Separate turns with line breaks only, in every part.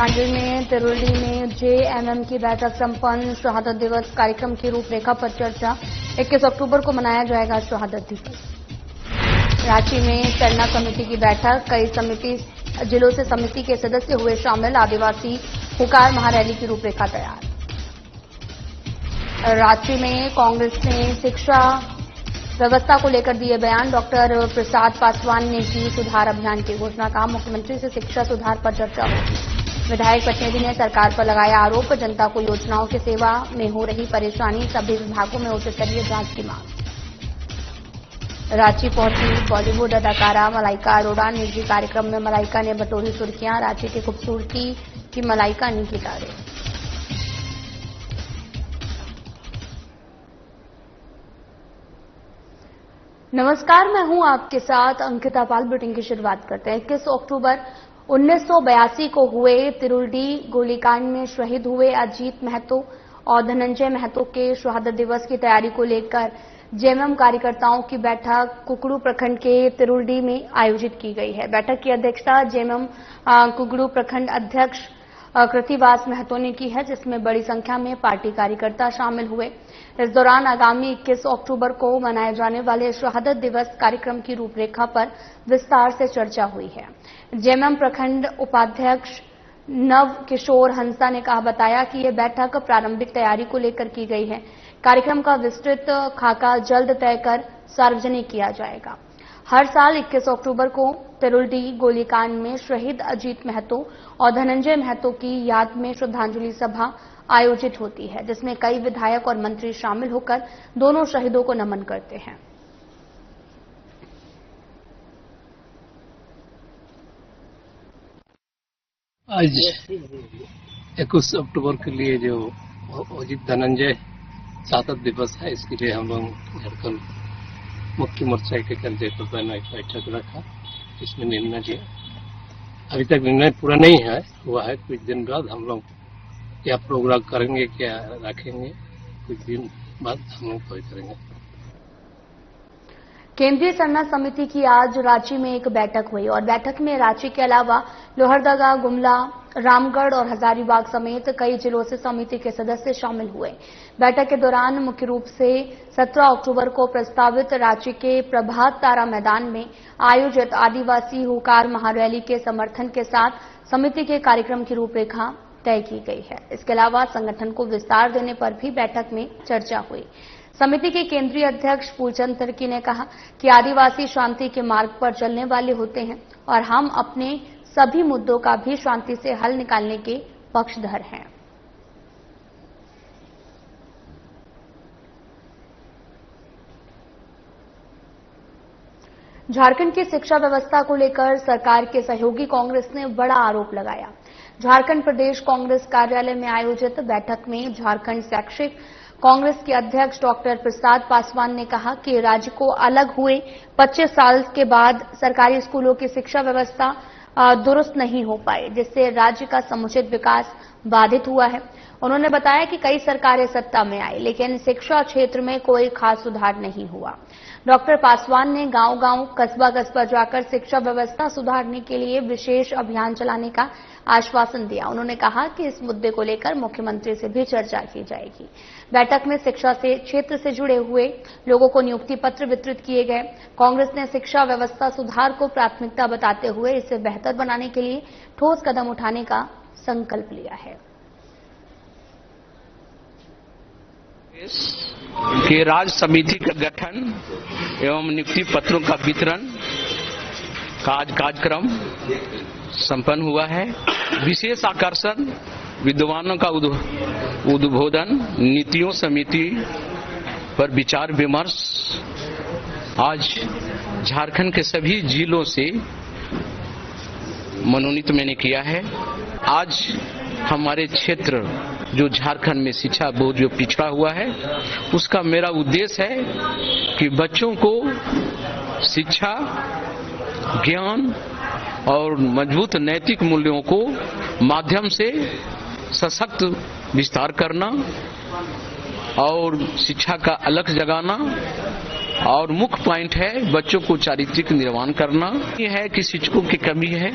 श्रद्धांजलि में तिरुल्डी में जेएमएम की बैठक संपन्न। शहादत दिवस कार्यक्रम की रूपरेखा पर चर्चा। 21 अक्टूबर को मनाया जाएगा शहादत दिवस। रांची में सरना समिति की बैठक। कई जिलों से समिति के सदस्य हुए शामिल। आदिवासी हुकार महारैली की रूपरेखा तैयार। रांची में कांग्रेस ने शिक्षा व्यवस्था को लेकर दिए बयान। डॉक्टर प्रसाद पासवान ने की सुधार अभियान की घोषणा। कहा, मुख्यमंत्री से शिक्षा सुधार पर चर्चा होगी। विधायक प्रतिनिधि ने सरकार पर लगाया आरोप। जनता को योजनाओं की सेवा में हो रही परेशानी, सभी विभागों में उच्च स्तरीय जांच की मांग। रांची पहुंची बॉलीवुड अदाकारा मलाइका अरोड़ा। निजी कार्यक्रम में मलाइका ने बटोरी सुर्खियां। रांची की खूबसूरती की मलाइका ने की तारीफ। नमस्कार, मैं हूं आपके साथ अंकिता पाल। बुलेटिन की शुरुआत करते हैं। 21 अक्टूबर 1982 को हुए तिरुल्डी गोलीकांड में शहीद हुए अजीत महतो और धनंजय महतो के शहादत दिवस की तैयारी को लेकर जेएमएम कार्यकर्ताओं की बैठक कुकड़ू प्रखंड के तिरुल्डी में आयोजित की गई है। बैठक की अध्यक्षता जेएमएम कुकड़ू प्रखंड अध्यक्ष कृतिवास महतो ने की है, जिसमें बड़ी संख्या में पार्टी कार्यकर्ता शामिल हुए। इस दौरान आगामी 21 अक्टूबर को मनाए जाने वाले शहादत दिवस कार्यक्रम की रूपरेखा पर विस्तार से चर्चा हुई है। जेएमएम प्रखंड उपाध्यक्ष नव किशोर हंसा ने बताया कि यह बैठक प्रारंभिक तैयारी को लेकर की गई है। कार्यक्रम का विस्तृत खाका जल्द तय कर सार्वजनिक किया जाएगा। हर साल 21 अक्टूबर को तिरुल्डी गोलीकांड में शहीद अजीत महतो और धनंजय महतो की याद में श्रद्धांजलि सभा आयोजित होती है, जिसमें कई विधायक और मंत्री शामिल होकर दोनों शहीदों को नमन करते हैं।
आज 21 अक्टूबर के लिए जो अजीत धनंजय शहादत दिवस है, इसके लिए हम लोग झारखंड मुख्य मोर्चा के कार्यकर्ता ने एक बैठक रखा। इसमें निर्णय लिया। अभी तक निर्णय पूरा नहीं है हुआ है। कुछ दिन बाद हम लोग क्या प्रोग्राम करेंगे, क्या रखेंगे, कुछ दिन बाद हम लोग तय करेंगे।
केंद्रीय सरना समिति की आज रांची में एक बैठक हुई और बैठक में रांची के अलावा लोहरदगा, गुमला, रामगढ़ और हजारीबाग समेत कई जिलों से समिति के सदस्य शामिल हुए। बैठक के दौरान मुख्य रूप से 17 अक्टूबर को प्रस्तावित रांची के प्रभात तारा मैदान में आयोजित आदिवासी हुकार महारैली के समर्थन के साथ समिति के कार्यक्रम की रूपरेखा तय की गई है। इसके अलावा संगठन को विस्तार देने पर भी बैठक में चर्चा हुई। समिति के केंद्रीय अध्यक्ष फूलचंद तिर्की ने कहा कि आदिवासी शांति के मार्ग पर चलने वाले होते हैं और हम अपने सभी मुद्दों का भी शांति से हल निकालने के पक्षधर हैं। झारखंड की शिक्षा व्यवस्था को लेकर सरकार के सहयोगी कांग्रेस ने बड़ा आरोप लगाया। झारखंड प्रदेश कांग्रेस कार्यालय में आयोजित बैठक में झारखंड शैक्षिक कांग्रेस के अध्यक्ष डॉक्टर प्रसाद पासवान ने कहा कि राज्य को अलग हुए 25 साल के बाद सरकारी स्कूलों की शिक्षा व्यवस्था दुरुस्त नहीं हो पाई, जिससे राज्य का समुचित विकास बाधित हुआ है। उन्होंने बताया कि कई सरकारें सत्ता में आई, लेकिन शिक्षा क्षेत्र में कोई खास सुधार नहीं हुआ। डॉक्टर पासवान ने गांव-गांव, कस्बा-कस्बा जाकर शिक्षा व्यवस्था सुधारने के लिए विशेष अभियान चलाने का आश्वासन दिया। उन्होंने कहा कि इस मुद्दे को लेकर मुख्यमंत्री से भी चर्चा की जाएगी। बैठक में शिक्षा से क्षेत्र से जुड़े हुए लोगों को नियुक्ति पत्र वितरित किए गए। कांग्रेस ने शिक्षा व्यवस्था सुधार को प्राथमिकता बताते हुए इसे बेहतर बनाने के लिए ठोस कदम उठाने का संकल्प लिया है।
कि राज्य समिति का गठन एवं नियुक्ति पत्रों का वितरण कार्यक्रम संपन्न हुआ है। विशेष आकर्षण विद्वानों का उद्बोधन, नीतियों समिति पर विचार विमर्श आज झारखंड के सभी जिलों से मनोनीत मैंने किया है। आज हमारे क्षेत्र जो झारखंड में शिक्षा बहुत जो पिछड़ा हुआ है, उसका मेरा उद्देश्य है कि बच्चों को शिक्षा, ज्ञान और मजबूत नैतिक मूल्यों को माध्यम से सशक्त विस्तार करना और शिक्षा का अलख जगाना। और मुख्य पॉइंट है बच्चों को चारित्रिक निर्माण करना। यह है कि शिक्षकों की कमी है,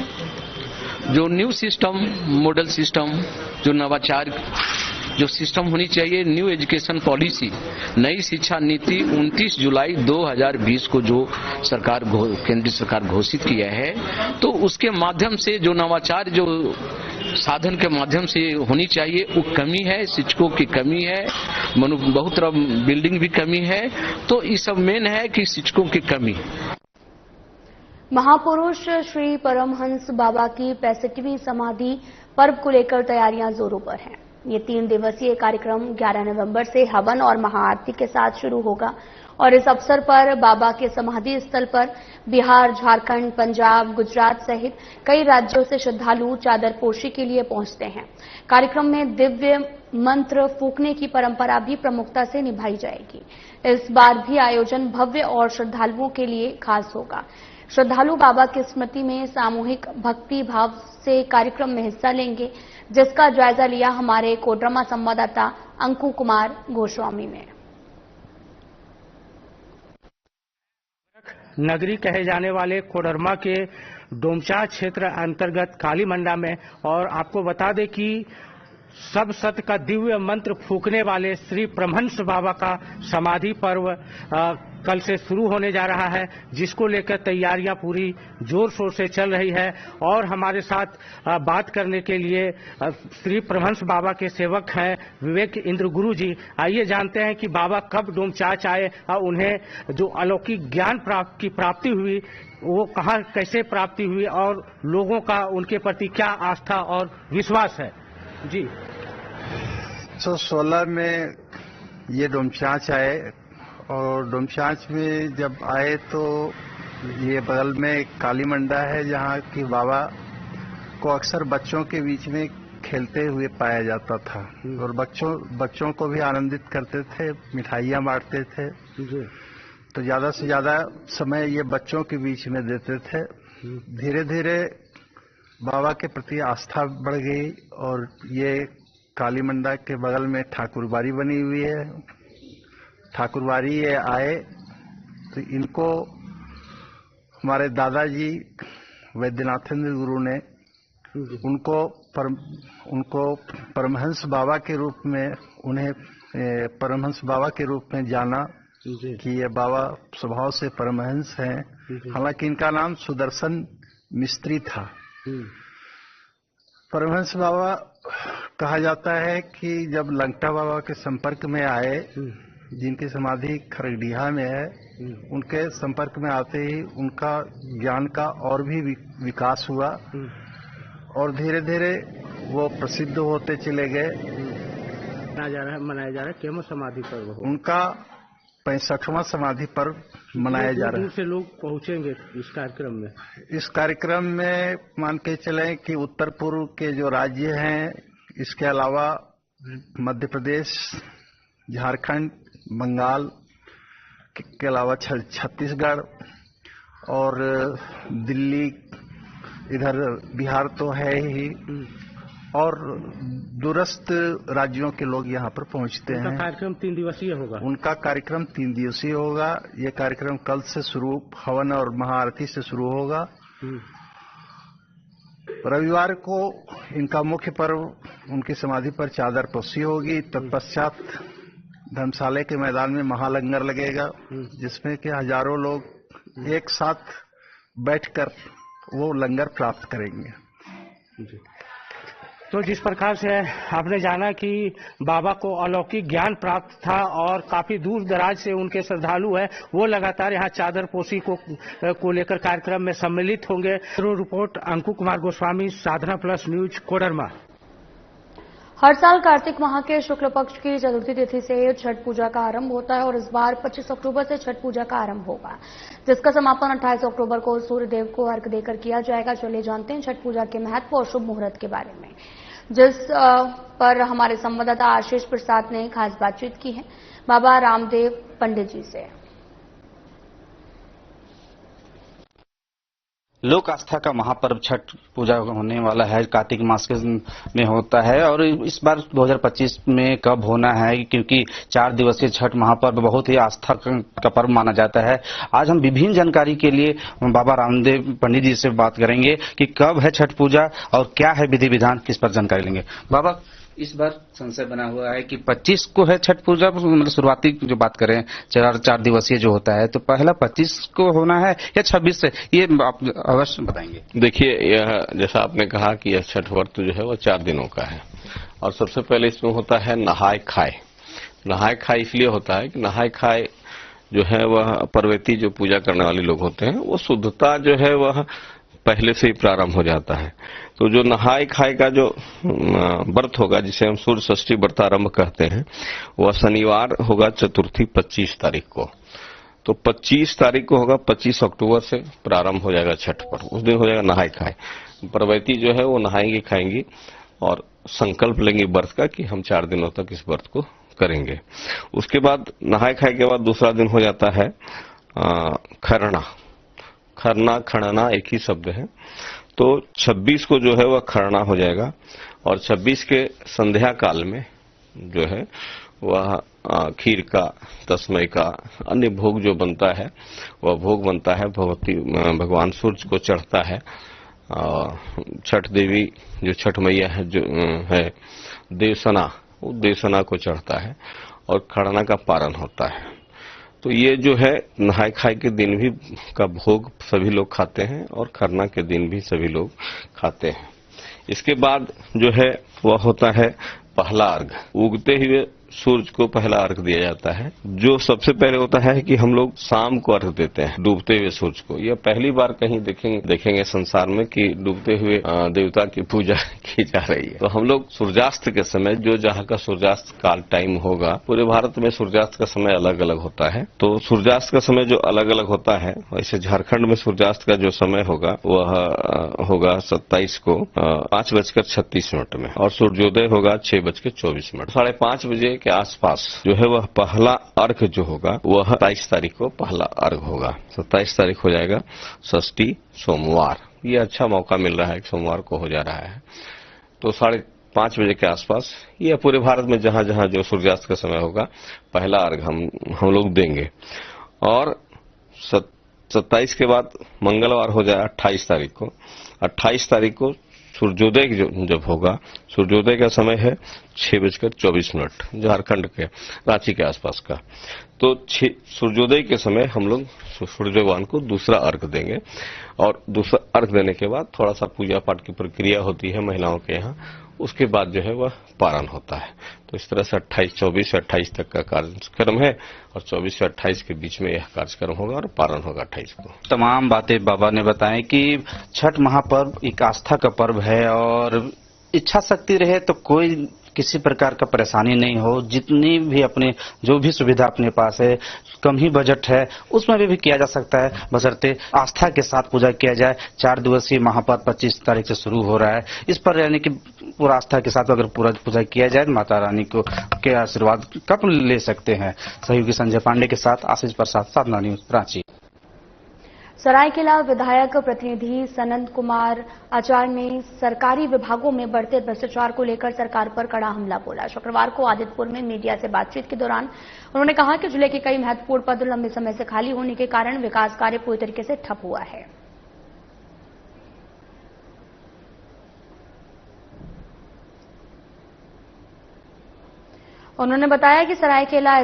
जो न्यू सिस्टम, मॉडल सिस्टम, जो नवाचार जो सिस्टम होनी चाहिए, न्यू एजुकेशन पॉलिसी, नई शिक्षा नीति 29 जुलाई 2020 को जो केंद्र सरकार घोषित किया है, तो उसके माध्यम से जो नवाचार जो साधन के माध्यम से होनी चाहिए वो कमी है, शिक्षकों की कमी है, बहुत तरह बिल्डिंग भी कमी है, तो ये सब मेन है कि शिक्षकों की कमी।
महापुरुष श्री परमहंस बाबा की 65वीं समाधि पर्व को लेकर तैयारियां जोरों पर हैं। ये 3 दिवसीय कार्यक्रम 11 नवंबर से हवन और महाआरती के साथ शुरू होगा और इस अवसर पर बाबा के समाधि स्थल पर बिहार, झारखंड, पंजाब, गुजरात सहित कई राज्यों से श्रद्धालु चादरपोशी के लिए पहुंचते हैं। कार्यक्रम में दिव्य मंत्र फूंकने की परंपरा भी प्रमुखता से निभाई जाएगी। इस बार भी आयोजन भव्य और श्रद्धालुओं के लिए खास होगा। श्रद्धालु बाबा की स्मृति में सामूहिक भक्ति भाव से कार्यक्रम में हिस्सा लेंगे, जिसका जायजा लिया हमारे कोडरमा संवाददाता अंकु कुमार गोस्वामी ने।
नगरी कहे जाने वाले कोडरमा के डोमचा क्षेत्र अंतर्गत कालीमंडा में, और आपको बता दें कि सब सत्य का दिव्य मंत्र फूंकने वाले श्री परमहंस बाबा का समाधि पर्व कल से शुरू होने जा रहा है, जिसको लेकर तैयारियां पूरी जोर शोर से चल रही है। और हमारे साथ बात करने के लिए श्री परमहंस बाबा के सेवक हैं विवेक इंद्र गुरु जी। आइए जानते हैं कि बाबा कब डोमचांच आए और उन्हें जो अलौकिक ज्ञान की प्राप्ति हुई वो कहाँ कैसे प्राप्ति हुई और लोगों का उनके प्रति क्या आस्था और विश्वास है जी।
16 में ये डोमचांच आए और डोमचांच में जब आए तो ये बगल में कालीमंडा है जहाँ की बाबा को अक्सर बच्चों के बीच में खेलते हुए पाया जाता था और बच्चों को भी आनंदित करते थे, मिठाइयाँ बांटते थे। तो ज्यादा से ज्यादा समय ये बच्चों के बीच में देते थे। धीरे धीरे बाबा के प्रति आस्था बढ़ गई और ये कालीमंडा के बगल में ठाकुरबाड़ी बनी हुई है। ठाकुरबाड़ी ये आए तो इनको हमारे दादाजी वैद्यनाथेंद्र गुरु ने उनको परमहंस बाबा के रूप में उन्हें परमहंस बाबा के रूप में जाना कि ये बाबा स्वभाव से परमहंस हैं। हालांकि इनका नाम सुदर्शन मिस्त्री था। परमहंस बाबा कहा जाता है कि जब लंगटा बाबा के संपर्क में आए, जिनकी समाधि खरगडीहा में है, उनके संपर्क में आते ही उनका ज्ञान का और भी विकास हुआ और धीरे धीरे वो प्रसिद्ध होते चले गए।
मनाया जा रहा है केमो समाधि पर्व,
उनका 65वां समाधि पर्व मनाया जा रहा है।
से लोग पहुंचेंगे इस कार्यक्रम में। इस
कार्यक्रम में मान के चलें कि उत्तर पूर्व के जो राज्य हैं, इसके अलावा मध्य प्रदेश, झारखंड, बंगाल के अलावा छत्तीसगढ़ और दिल्ली, इधर बिहार तो है ही, और दूरस्थ राज्यों के लोग यहाँ पर पहुँचते हैं।
उनका कार्यक्रम 3 दिवसीय होगा।
उनका कार्यक्रम 3 दिवसीय होगा। ये कार्यक्रम कल से शुरू हवन और महाआरती से शुरू होगा। रविवार को इनका मुख्य पर्व उनकी समाधि पर चादरपोशी होगी। तत्पश्चात धर्मशाला के मैदान में महालंगर लगेगा, जिसमें कि हजारों लोग एक साथ बैठकर वो लंगर प्राप्त करेंगे।
तो जिस प्रकार से आपने जाना कि बाबा को अलौकिक ज्ञान प्राप्त था और काफी दूर दराज से उनके श्रद्धालु हैं, वो लगातार यहाँ चादरपोशी को लेकर कार्यक्रम में सम्मिलित होंगे। रिपोर्ट अंकु कुमार गोस्वामी, साधना प्लस न्यूज, कोडरमा।
हर साल कार्तिक माह के शुक्ल पक्ष की चतुर्थी तिथि से छठ पूजा का आरंभ होता है और इस बार 25 अक्टूबर से छठ पूजा का आरंभ होगा, जिसका समापन 28 अक्टूबर को सूर्यदेव को अर्घ्य देकर किया जाएगा। चलिए जानते हैं छठ पूजा के महत्व और शुभ मुहूर्त के बारे में, जिस पर हमारे संवाददाता आशीष प्रसाद ने खास बातचीत की है बाबा रामदेव पंडित जी से।
लोक आस्था का महापर्व छठ पूजा होने वाला है, कार्तिक मास में होता है और इस बार 2025 में कब होना है, क्योंकि 4 दिवसीय छठ महापर्व बहुत ही आस्था का पर्व माना जाता है। आज हम विभिन्न जानकारी के लिए बाबा रामदेव पंडित जी से बात करेंगे कि कब है छठ पूजा और क्या है विधि विधान, किस पर जानकारी लेंगे। बाबा, इस बार संशय बना हुआ है कि 25 को है छठ पूजा, मतलब शुरुआती जो बात करें 4 दिवसीय जो होता है, तो पहला 25 को होना है या 26 से, ये आप अवश्य बताएंगे।
देखिए, यह जैसा आपने कहा कि यह छठ व्रत जो है वह 4 दिनों का है और सबसे पहले इसमें होता है नहाय खाए। नहाय खाए इसलिए होता है कि नहाय खाए जो है वह पर्वती जो पूजा करने वाले लोग होते हैं, वो शुद्धता जो है वह पहले से ही प्रारंभ हो जाता है। तो जो नहाय खाए का जो व्रत होगा, जिसे हम सूर्य षष्ठी व्रतारंभ कहते हैं, वह शनिवार होगा चतुर्थी 25 तारीख को। तो 25 तारीख को होगा, 25 अक्टूबर से प्रारंभ हो जाएगा छठ पर्व। उस दिन हो जाएगा नहाय खाए। पर्वती जो है वो नहाएंगी खाएंगी और संकल्प लेंगे व्रत का कि हम 4 दिनों तक इस व्रत को करेंगे। उसके बाद नहाय खाए के बाद दूसरा दिन हो जाता है खरना। खरना खड़ना एक ही शब्द है। तो 26 को जो है वह खरना हो जाएगा और 26 के संध्या काल में जो है वह खीर का, तस्मै का, अन्य भोग जो बनता है वह भोग बनता है, भगवान सूर्य को चढ़ता है। छठ देवी जो छठ मैया है जो है देवसना, वो देवसना को चढ़ता है और खरना का पारण होता है। तो ये जो है नहाय खाए के दिन भी का भोग सभी लोग खाते हैं और खरना के दिन भी सभी लोग खाते हैं। इसके बाद जो है वह होता है पहला अर्घ। उगते हुए सूरज को पहला अर्घ दिया जाता है। जो सबसे पहले होता है कि हम लोग शाम को अर्घ देते हैं डूबते हुए सूरज को। यह पहली बार कहीं देखेंगे संसार में कि डूबते हुए देवता की पूजा की जा रही है। तो हम लोग सूर्यास्त के समय, जो जहाँ का सूर्यास्त काल टाइम होगा, पूरे भारत में सूर्यास्त का समय अलग अलग होता है। तो सूर्यास्त का समय जो अलग अलग होता है, वैसे झारखंड में सूर्यास्त का जो समय होगा वह होगा 27 को 5:36 में और सूर्योदय होगा 6:24। 5:30 बजे के आसपास जो है वह पहला अर्घ जो होगा वह 27 तारीख को पहला अर्घ होगा। 27 तारीख हो जाएगा षष्ठी सोमवार। ये अच्छा मौका मिल रहा है, सोमवार को हो जा रहा है। तो 5:30 बजे के आसपास यह पूरे भारत में जहां जहां जो सूर्यास्त का समय होगा पहला अर्घ हम लोग देंगे। और 27 के बाद मंगलवार हो जाए 28 तारीख को। 28 तारीख को सूर्योदय जब होगा, सूर्योदय का समय है 6:24 झारखंड के रांची के आसपास का। तो सूर्योदय के समय हम लोग सूर्य भगवान को दूसरा अर्घ देंगे और दूसरा अर्घ देने के बाद थोड़ा सा पूजा पाठ की प्रक्रिया होती है महिलाओं के यहाँ। उसके बाद जो है वह पारण होता है। तो इस तरह से 24 से 28 तक का कार्यक्रम है और 24 से 28 के बीच में यह कार्यक्रम होगा और पारण होगा 28 को।
तमाम बातें बाबा ने बताएं कि छठ महापर्व एक आस्था का पर्व है और इच्छा शक्ति रहे तो कोई किसी प्रकार का परेशानी नहीं हो। जितनी भी अपने जो भी सुविधा अपने पास है, कम ही बजट है, उसमें भी किया जा सकता है, बशर्ते आस्था के साथ पूजा किया जाए। 4 दिवसीय महापर्व 25 तारीख से शुरू हो रहा है। इस पर यानी कि पूरा आस्था के साथ अगर पूरा पूजा किया जाए, माता रानी को के आशीर्वाद कब ले सकते हैं। सहयोगी संजय पांडे के साथ आशीष प्रसाद, साधना न्यूज, रांची।
सरायकेला विधायक प्रतिनिधि सनंद कुमार आचार्य ने सरकारी विभागों में बढ़ते भ्रष्टाचार को लेकर सरकार पर कड़ा हमला बोला। शुक्रवार को आदित्यपुर में मीडिया से बातचीत के दौरान उन्होंने कहा कि जिले के कई महत्वपूर्ण पद लंबे समय से खाली होने के कारण विकास कार्य पूरी तरीके से ठप हुआ है। उन्होंने बताया कि सरायकेला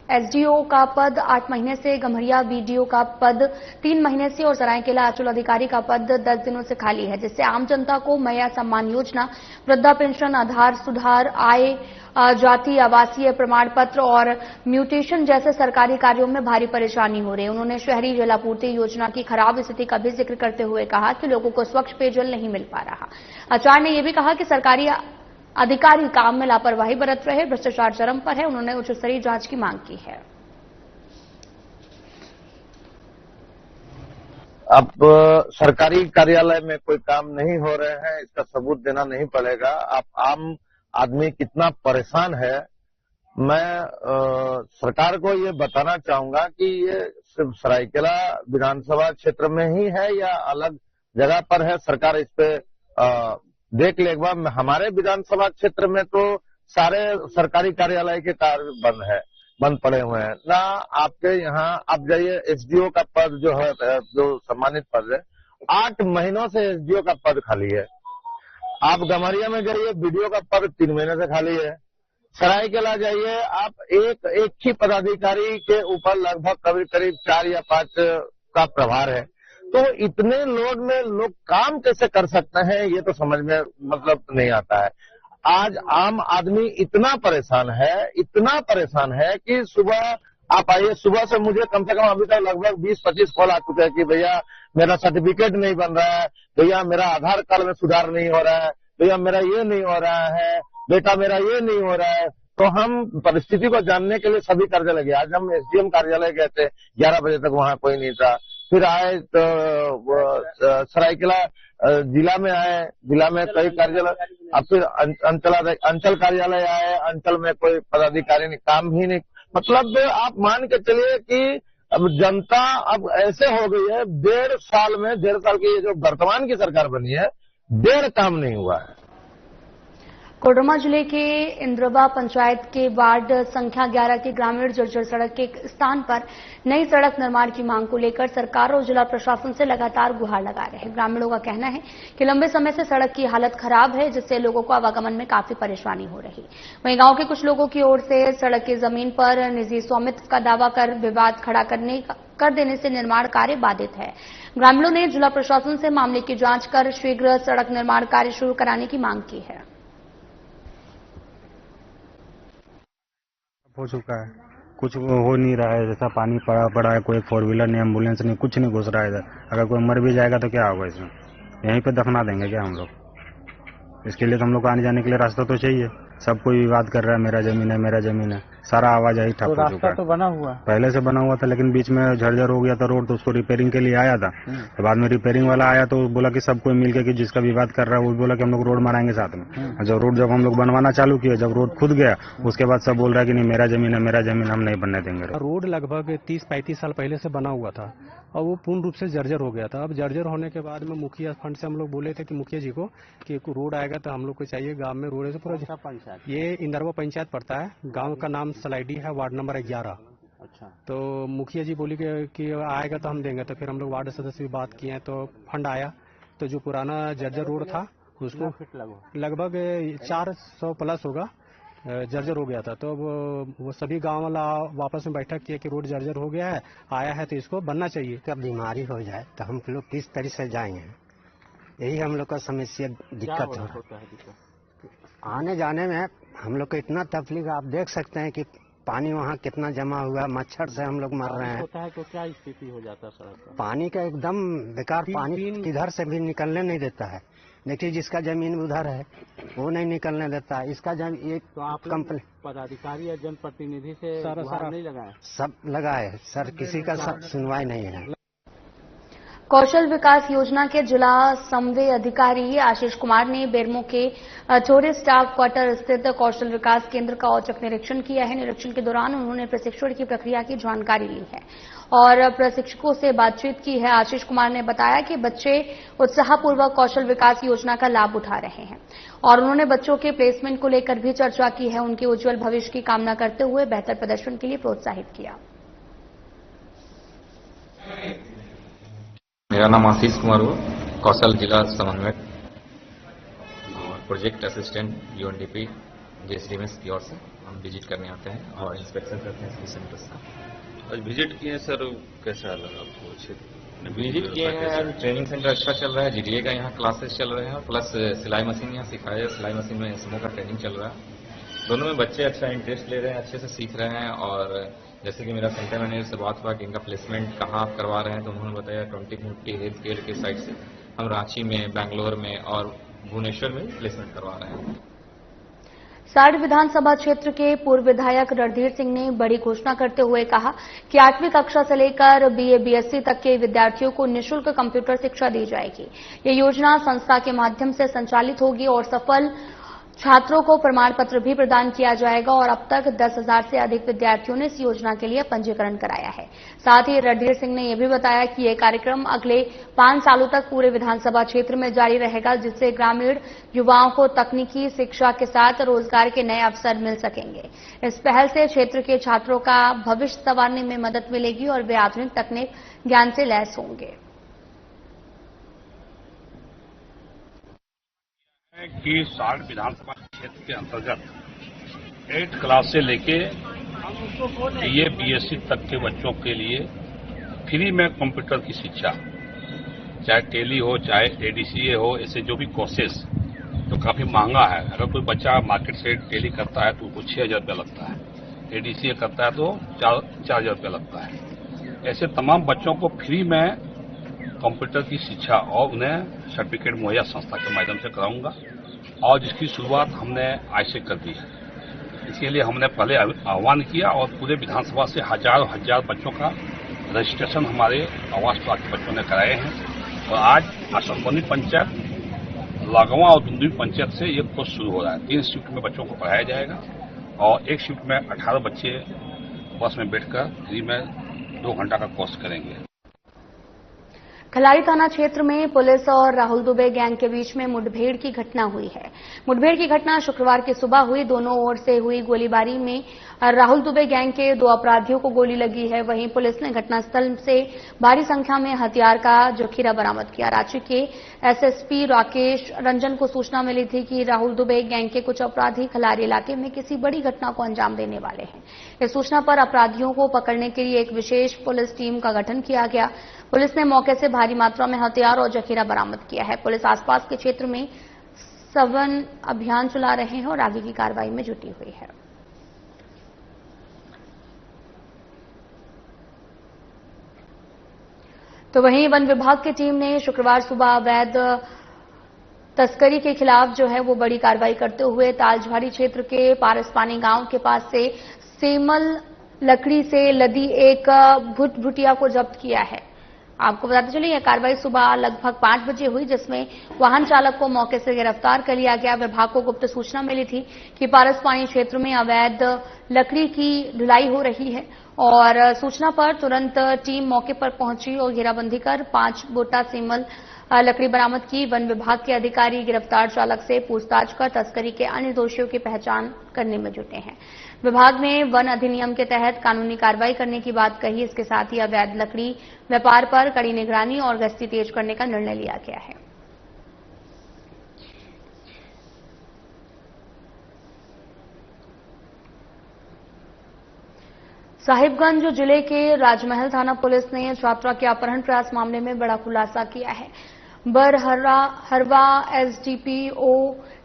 एसडीओ का पद 8 महीने से, गम्हरिया बीडीओ का पद 3 महीने से और सरायकेला अंचल अधिकारी का पद 10 दिनों से खाली है, जिससे आम जनता को मैया सम्मान योजना, वृद्धा पेंशन, आधार सुधार, आय जाति आवासीय प्रमाण पत्र और म्यूटेशन जैसे सरकारी कार्यों में भारी परेशानी हो रही है। उन्होंने शहरी जलापूर्ति योजना की खराब स्थिति का भी जिक्र करते हुए कहा कि लोगों को स्वच्छ पेयजल नहीं मिल पा रहा। आचार्य ने यह भी कहा कि सरकारी अधिकारी काम में लापरवाही बरत रहे, भ्रष्टाचार चरम पर है। उन्होंने उच्च स्तरीय जांच की मांग की है।
अब सरकारी कार्यालय में कोई काम नहीं हो रहे हैं, इसका सबूत देना नहीं पड़ेगा। आप आम आदमी कितना परेशान है मैं सरकार को ये बताना चाहूंगा कि ये सिर्फ सरायकेला विधानसभा क्षेत्र में ही है या अलग जगह पर है। सरकार इस पे देख लेगा। हमारे विधानसभा क्षेत्र में तो सारे सरकारी कार्यालय के कार्य बंद पड़े हुए हैं ना। आपके यहाँ आप जाइए, एसडीओ का पद जो है, जो सम्मानित पद है, 8 महीनों से एसडीओ का पद खाली है। आप गमरिया में जाइए, बीडीओ का पद 3 महीने से खाली है। सरायकेला जाइए, आप एक ही पदाधिकारी के ऊपर लगभग करीब 4 या 5 का प्रभार है। तो इतने लोड में लोग काम कैसे कर सकते हैं, ये तो समझ में मतलब नहीं आता है। आज आम आदमी इतना परेशान है कि सुबह आप आइए, सुबह से मुझे कम से कम अभी तक लगभग 20-25 कॉल आ चुके हैं कि भैया मेरा सर्टिफिकेट नहीं बन रहा है, भैया मेरा आधार कार्ड में सुधार नहीं हो रहा है, भैया मेरा ये नहीं हो रहा है, बेटा मेरा ये नहीं हो रहा है। तो हम परिस्थिति को जानने के लिए सभी कार्य लगे। आज हम एसडीएम कार्यालय गए थे, 11 बजे तक वहां कोई नहीं था। फिर आए तो सरायकेला जिला में आए, जिला में कई कार्यालय, अब फिर अंचल कार्यालय आए, अंचल में कोई पदाधिकारी नहीं, काम ही नहीं। मतलब आप मान के चलिए कि अब जनता अब ऐसे हो गई है, 1.5 साल की ये जो वर्तमान की सरकार बनी है, 1.5 काम नहीं हुआ है।
कोडरमा जिले के इंद्रवा पंचायत के वार्ड संख्या 11 के ग्रामीण जर्जर सड़क के स्थान पर नई सड़क निर्माण की मांग को लेकर सरकार और जिला प्रशासन से लगातार गुहार लगा रहे हैं। ग्रामीणों का कहना है कि लंबे समय से सड़क की हालत खराब है, जिससे लोगों को आवागमन में काफी परेशानी हो रही। वहीं गांव के कुछ लोगों की ओर से सड़क की जमीन पर निजी स्वामित्व का दावा कर विवाद खड़ा कर देने से निर्माण कार्य बाधित है। ग्रामीणों ने जिला प्रशासन से मामले की जांच कर शीघ्र सड़क निर्माण कार्य शुरू कराने की मांग की है।
हो चुका है, कुछ हो नहीं रहा है। जैसा पानी पड़ा है, कोई 4 व्हीलर नहीं, एम्बुलेंस नहीं, कुछ नहीं घुस रहा है इधर। अगर कोई मर भी जाएगा तो क्या होगा इसमें? यहीं पे दफना देंगे क्या हम लोग? इसके लिए तो हम लोग को आने जाने के लिए रास्ता तो चाहिए। सब कोई विवाद कर रहा है, मेरा जमीन है, मेरा जमीन है। सारा आवाजाही ठप हो चुका है।
तो बना हुआ
पहले से बना हुआ था, लेकिन बीच में झरझर हो गया था रोड, तो उसको रिपेयरिंग के लिए आया था। तो बाद में रिपेयरिंग वाला आया तो बोला कि सब कोई मिलकर कि जिसका विवाद कर रहा है वो बोला कि हम लोग रोड बनाएंगे साथ में। जब हम लोग बनवाना चालू किया, जब रोड खुद गया, उसके बाद सब बोल रहा है कि नहीं मेरा जमीन है, मेरा जमीन, हम नहीं बनने देंगे।
रोड लगभग 30-35 साल पहले से बना हुआ था और वो पूर्ण रूप से जर्जर हो गया था। अब जर्जर होने के बाद में मुखिया फंड से हम लोग बोले थे कि मुखिया जी को कि रोड आएगा तो हम लोग को चाहिए। गांव में रोड है तो पूरा पंचायत, ये इंदरवा पंचायत पड़ता है। गांव का नाम सलाइडी है, वार्ड नंबर 11। अच्छा, तो मुखिया जी बोली कि आएगा तो हम देंगे। तो फिर हम लोग वार्ड सदस्य भी बात किए तो फंड आया। तो जो पुराना जर्जर रोड था उसको लगभग 400 प्लस होगा, जर्जर हो गया था। तो वो सभी गांव वाला वापस में बैठक किया कि रोड जर्जर हो गया है, आया है तो इसको बनना चाहिए।
जब बीमारी हो जाए तो हम लोग किस तरह से जाएंगे, यही हम लोग का समस्या दिक्कत है। आने जाने में हम लोग को इतना तकलीफ, आप देख सकते हैं कि पानी वहाँ कितना जमा हुआ है, मच्छर से हम लोग मर रहे हैं।
होता है तो क्या स्थिति हो जाता है सड़क का?
पानी का एकदम बेकार, पानी किधर से भी निकलने नहीं देता है। देखिए जिसका जमीन उधर है वो नहीं निकलने देता। इसका एक
तो आप कंपनी पदाधिकारी या जनप्रतिनिधि से सारा नहीं लगाए?
सब लगाए सर, किसी का सुनवाई नहीं है।
कौशल विकास योजना के जिला समन्वय अधिकारी आशीष कुमार ने बेरमो के ठोरे स्टाफ क्वार्टर स्थित कौशल विकास केंद्र का औचक निरीक्षण किया है। निरीक्षण के दौरान उन्होंने प्रशिक्षण की प्रक्रिया की जानकारी ली है और प्रशिक्षकों से बातचीत की है। आशीष कुमार ने बताया कि बच्चे उत्साहपूर्वक कौशल विकास योजना का लाभ उठा रहे हैं और उन्होंने बच्चों के प्लेसमेंट को लेकर भी चर्चा की है। उनके उज्जवल भविष्य की कामना करते हुए बेहतर प्रदर्शन के लिए प्रोत्साहित किया।
मेरा नाम आशीष कुमार हुआ, कौशल जिला समन्वयक और प्रोजेक्ट असिस्टेंट यूएनडीपी जेएसडीएमएस की ओर से हम विजिट करने आते हैं और इंस्पेक्शन करते हैं स्कूल सेंटर्स का।
आज विजिट किए हैं सर, कैसा लगा आपको? अच्छे
विजिट किए हैं, ट्रेनिंग सेंटर अच्छा चल रहा है, जीडीए का यहाँ क्लासेस चल रहे हैं, प्लस सिलाई मशीन यहाँ सिखाया, सिलाई मशीन में समूह का ट्रेनिंग चल रहा है। दोनों में बच्चे अच्छा इंटरेस्ट ले रहे हैं, अच्छे से सीख रहे हैं। और जैसे कि मेरा सेंटर मैनेजर से बात हुआ कि इनका प्लेसमेंट कहाँ आप करवा रहे हैं, तो उन्होंने बताया 2050 हेल्थ केयर के साइड से हम रांची में, बेंगलोर में और भुवनेश्वर में प्लेसमेंट करवा रहे हैं।
साड़ विधानसभा क्षेत्र के पूर्व विधायक रणधीर सिंह ने बड़ी घोषणा करते हुए कहा कि 8वीं कक्षा से लेकर बीए बीएससी तक के विद्यार्थियों को निःशुल्क कंप्यूटर शिक्षा दी जाएगी। ये योजना संस्था के माध्यम से संचालित होगी और सफल छात्रों को प्रमाण पत्र भी प्रदान किया जाएगा और अब तक 10,000 से अधिक विद्यार्थियों ने इस योजना के लिए पंजीकरण कराया है। साथ ही रणधीर सिंह ने यह भी बताया कि यह कार्यक्रम अगले 5 सालों तक पूरे विधानसभा क्षेत्र में जारी रहेगा, जिससे ग्रामीण युवाओं को तकनीकी शिक्षा के साथ रोजगार के नए अवसर मिल सकेंगे। इस पहल से क्षेत्र के छात्रों का भविष्य संवारने में मदद मिलेगी और वे आधुनिक तकनीक ज्ञान से लैस होंगे।
कि साठ विधानसभा क्षेत्र के अंतर्गत 8 क्लास से लेके BA BSc तक के बच्चों के लिए फ्री में कंप्यूटर की शिक्षा, चाहे टेली हो चाहे ADCA हो, ऐसे जो भी कोर्सेस तो काफी महंगा है। अगर कोई बच्चा मार्केट से टेली करता है तो उसको 6,000 रुपया लगता है, ADCA करता है तो 4,000 रुपया लगता है। ऐसे तमाम बच्चों को फ्री में कंप्यूटर की शिक्षा और उन्हें सर्टिफिकेट मुहैया संस्था के माध्यम से कराऊंगा और जिसकी शुरुआत हमने आज से कर दी है। इसके लिए हमने पहले आह्वान किया और पूरे विधानसभा से हजार बच्चों का रजिस्ट्रेशन हमारे आवास विभाग के बच्चों ने कराए हैं और आज आसनबनी पंचायत, लागवा और दुंदुई पंचायत से ये कोर्स शुरू हो रहा है। 3 शिफ्ट में बच्चों को पढ़ाया जाएगा और एक शिफ्ट में 18 बच्चे बस में बैठकर फ्री में 2 घंटा का कोर्स करेंगे।
खलारी थाना क्षेत्र में पुलिस और राहुल दुबे गैंग के बीच में मुठभेड़ की घटना हुई है। मुठभेड़ की घटना शुक्रवार की सुबह हुई। दोनों ओर से हुई गोलीबारी में राहुल दुबे गैंग के 2 अपराधियों को गोली लगी है। वहीं पुलिस ने घटनास्थल से भारी संख्या में हथियार का जखीरा बरामद किया। रांची के SSP राकेश रंजन को सूचना मिली थी कि राहुल दुबे गैंग के कुछ अपराधी खलारी इलाके में किसी बड़ी घटना को अंजाम देने वाले हैं। इस सूचना पर अपराधियों को पकड़ने के लिए एक विशेष पुलिस टीम का गठन किया गया। पुलिस ने मौके से भारी मात्रा में हथियार और जखीरा बरामद किया है। पुलिस आसपास के क्षेत्र में सघन अभियान चला रहे हैं और आगे की कार्रवाई में जुटी हुई है। तो वहीं वन विभाग की टीम ने शुक्रवार सुबह अवैध तस्करी के खिलाफ जो है वो बड़ी कार्रवाई करते हुए तालझाड़ी क्षेत्र के पारसपानी गांव के पास से सेमल लकड़ी से लदी एक भुटिया को जब्त किया है। आपको बताते चलिए यह कार्रवाई सुबह लगभग 5 बजे हुई, जिसमें वाहन चालक को मौके से गिरफ्तार कर लिया गया। विभाग को गुप्त सूचना मिली थी कि पारसपानी क्षेत्र में अवैध लकड़ी की ढुलाई हो रही है और सूचना पर तुरंत टीम मौके पर पहुंची और घेराबंदी कर 5 बोटा सेमल लकड़ी बरामद की। वन विभाग के अधिकारी गिरफ्तार चालक से पूछताछ कर तस्करी के अन्य दोषियों की पहचान करने में जुटे हैं। विभाग ने वन अधिनियम के तहत कानूनी कार्रवाई करने की बात कही। इसके साथ ही अवैध लकड़ी व्यापार पर कड़ी निगरानी और गश्ती तेज करने का निर्णय लिया गया है। साहिबगंज जिले के राजमहल थाना पुलिस ने छात्रा के अपहरण प्रयास मामले में बड़ा खुलासा किया है। बरहरवा SDPO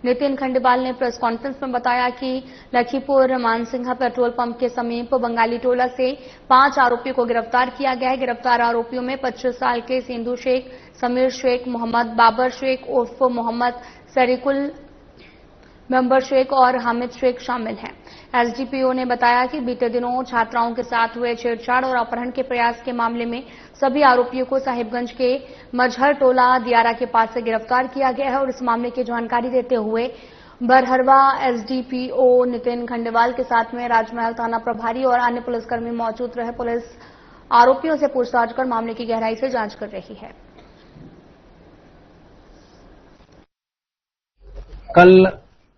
नितिन खंडेवाल ने प्रेस कॉन्फ्रेंस में बताया कि लखीपुर मानसिंघा पेट्रोल पंप के समीप बंगाली टोला से 5 आरोपियों को गिरफ्तार किया गया है। गिरफ्तार आरोपियों में 25 साल के सिंधु शेख, समीर शेख, मोहम्मद बाबर शेख उर्फ मोहम्मद सरीकुल, मेंबर शेख और हामिद शेख शामिल हैं। SDPO ने बताया कि बीते दिनों छात्राओं के साथ हुए छेड़छाड़ और अपहरण के प्रयास के मामले में सभी आरोपियों को साहिबगंज के मजहर टोला दियारा के पास से गिरफ्तार किया गया है और इस मामले की जानकारी देते हुए बरहरवा SDPO नितिन खंडेवाल के साथ में राजमहल थाना प्रभारी और अन्य पुलिसकर्मी मौजूद रहे। पुलिस आरोपियों से पूछताछ कर मामले की गहराई से जांच कर रही है।
कल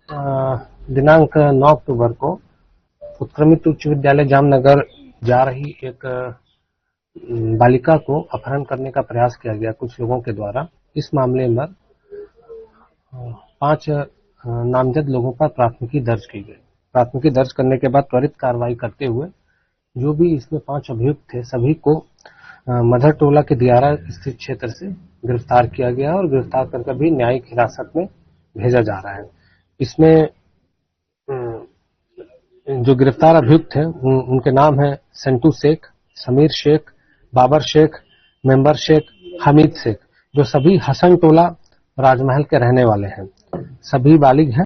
दिनांक 9 अक्टूबर को उत्क्रमित उच्च विद्यालय जामनगर जा रही एक बालिका को अपहरण करने का प्रयास किया गया कुछ लोगों के द्वारा। इस मामले में 5 नामजद लोगों पर प्राथमिकी दर्ज की गई। प्राथमिकी दर्ज करने के बाद त्वरित कार्रवाई करते हुए जो भी इसमें 5 अभियुक्त थे सभी को मधर टोला के दियारा स्थित क्षेत्र से गिरफ्तार किया गया और गिरफ्तार कर भी न्यायिक हिरासत में भेजा जा रहा है। इसमें जो गिरफ्तार अभियुक्त हैं उनके नाम है संटू शेख, समीर शेख, बाबर शेख, मेंबर शेख, हामिद शेख, जो सभी हसन टोला राजमहल के रहने वाले हैं। सभी बालिग हैं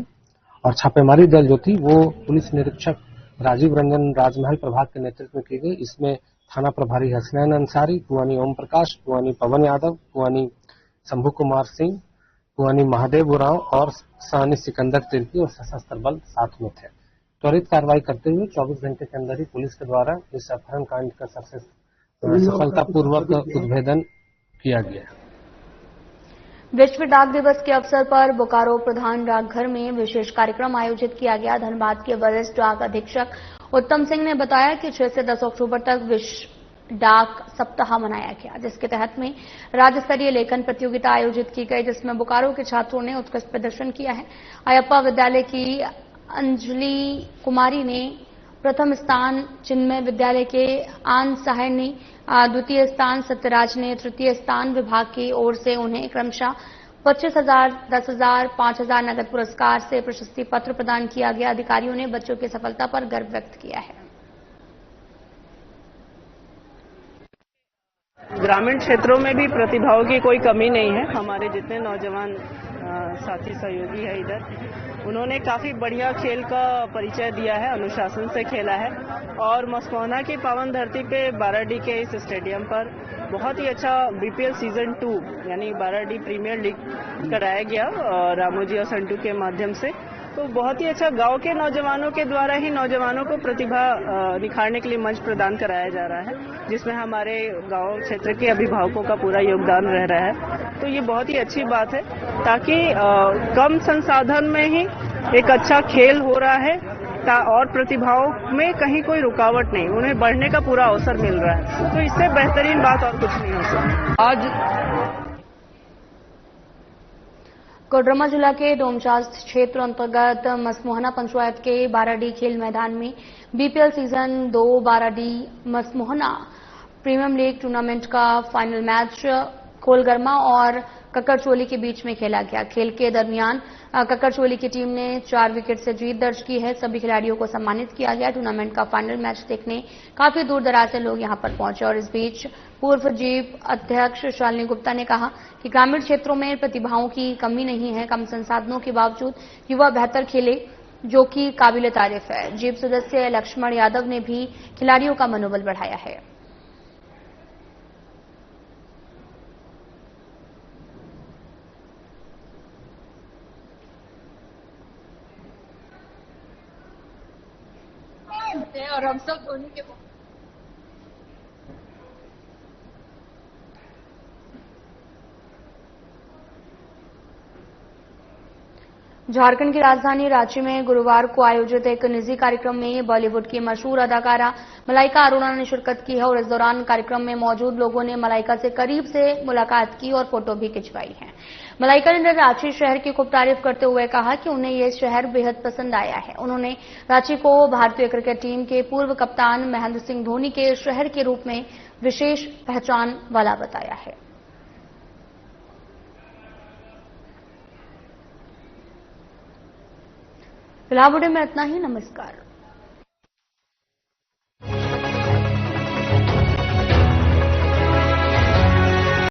और छापेमारी दल जो थी वो पुलिस निरीक्षक राजीव रंजन राजमहल प्रभाग के नेतृत्व में की गई। इसमें थाना प्रभारी हसनैन अंसारी, कुआनी ओम प्रकाश, कुआनी पवन यादव, कुआनी शंभू कुमार सिंह, कुआनी महादेव उरांव और सानी सिकंदर तिर्की और सशस्त्र बल साथ में थे। त्वरित कार्रवाई करते हुए 24 घंटे के अंदर ही पुलिस के द्वारा इस अपहरण कांड का सफलतापूर्वक उद्भेदन किया गया।
विश्व डाक दिवस के अवसर पर बोकारो प्रधान डाकघर में विशेष कार्यक्रम आयोजित किया गया। धनबाद के वरिष्ठ डाक अधीक्षक उत्तम सिंह ने बताया कि 6 से 10 अक्टूबर तक विश्व डाक सप्ताह मनाया गया, जिसके तहत में राज्य स्तरीय लेखन प्रतियोगिता आयोजित की गई, जिसमें बोकारो के छात्रों ने उत्कृष्ट प्रदर्शन किया है। अयप्पा विद्यालय की अंजलि कुमारी ने प्रथम स्थान, चिन्मय विद्यालय के आन साहर ने द्वितीय स्थान, सत्यराज ने तृतीय स्थान। विभाग की ओर से उन्हें क्रमशः 25,000, 10,000, 5,000 नगद पुरस्कार से प्रशस्ति पत्र प्रदान किया गया। अधिकारियों ने बच्चों की सफलता पर गर्व व्यक्त किया है।
ग्रामीण क्षेत्रों में भी प्रतिभाओं की कोई कमी नहीं है। हमारे जितने नौजवान साथी सहयोगी है इधर, उन्होंने काफी बढ़िया खेल का परिचय दिया है, अनुशासन से खेला है और मस्कोना की पावन धरती पे बाराडी के इस स्टेडियम पर बहुत ही अच्छा बीपीएल सीजन 2 यानी बाराडी प्रीमियर लीग कराया गया रामोजी और संटू के माध्यम से। तो बहुत ही अच्छा गांव के नौजवानों के द्वारा ही नौजवानों को प्रतिभा निखारने के लिए मंच प्रदान कराया जा रहा है, जिसमें हमारे गांव क्षेत्र के अभिभावकों का पूरा योगदान रह रहा है। तो ये बहुत ही अच्छी बात है, ताकि कम संसाधन में ही एक अच्छा खेल हो रहा है और प्रतिभाओं में कहीं कोई रुकावट नहीं, उन्हें बढ़ने का पूरा अवसर मिल रहा है। तो इससे बेहतरीन बात और कुछ नहीं हो सकती।
आज कोडरमा जिला के डोमचांच क्षेत्र अंतर्गत मसमोहना पंचायत के बाराडी खेल मैदान में बीपीएल सीजन 2 बाराडी मसमोहना प्रीमियम लीग टूर्नामेंट का फाइनल मैच कोलगरमा और कक्कड़चोली के बीच में खेला गया। खेल के दरमियान कक्कड़चोली की टीम ने 4 विकेट से जीत दर्ज की है। सभी खिलाड़ियों को सम्मानित किया गया। टूर्नामेंट का फाइनल मैच देखने काफी दूर दराज से लोग यहां पर पहुंचे और इस बीच पूर्व जीप अध्यक्ष शालिनी गुप्ता ने कहा कि ग्रामीण क्षेत्रों में प्रतिभाओं की कमी नहीं है। कम संसाधनों के बावजूद युवा बेहतर खेले, जो कि काबिले तारीफ है। जीप सदस्य लक्ष्मण यादव ने भी खिलाड़ियों का मनोबल बढ़ाया है। और हम सब धोनी के झारखंड की राजधानी रांची में गुरुवार को आयोजित एक निजी कार्यक्रम में बॉलीवुड की मशहूर अदाकारा मलाइका अरोड़ा ने शिरकत की है और इस दौरान कार्यक्रम में मौजूद लोगों ने मलाइका से करीब से मुलाकात की और फोटो भी खिंचवाई है। मलाइका ने रांची शहर की खूब तारीफ करते हुए कहा कि उन्हें यह शहर बेहद पसंद आया है। उन्होंने रांची को भारतीय क्रिकेट टीम के पूर्व कप्तान महेंद्र सिंह धोनी के शहर के रूप में विशेष पहचान वाला बताया है। फिलहाल वीडियो में इतना ही। नमस्कार।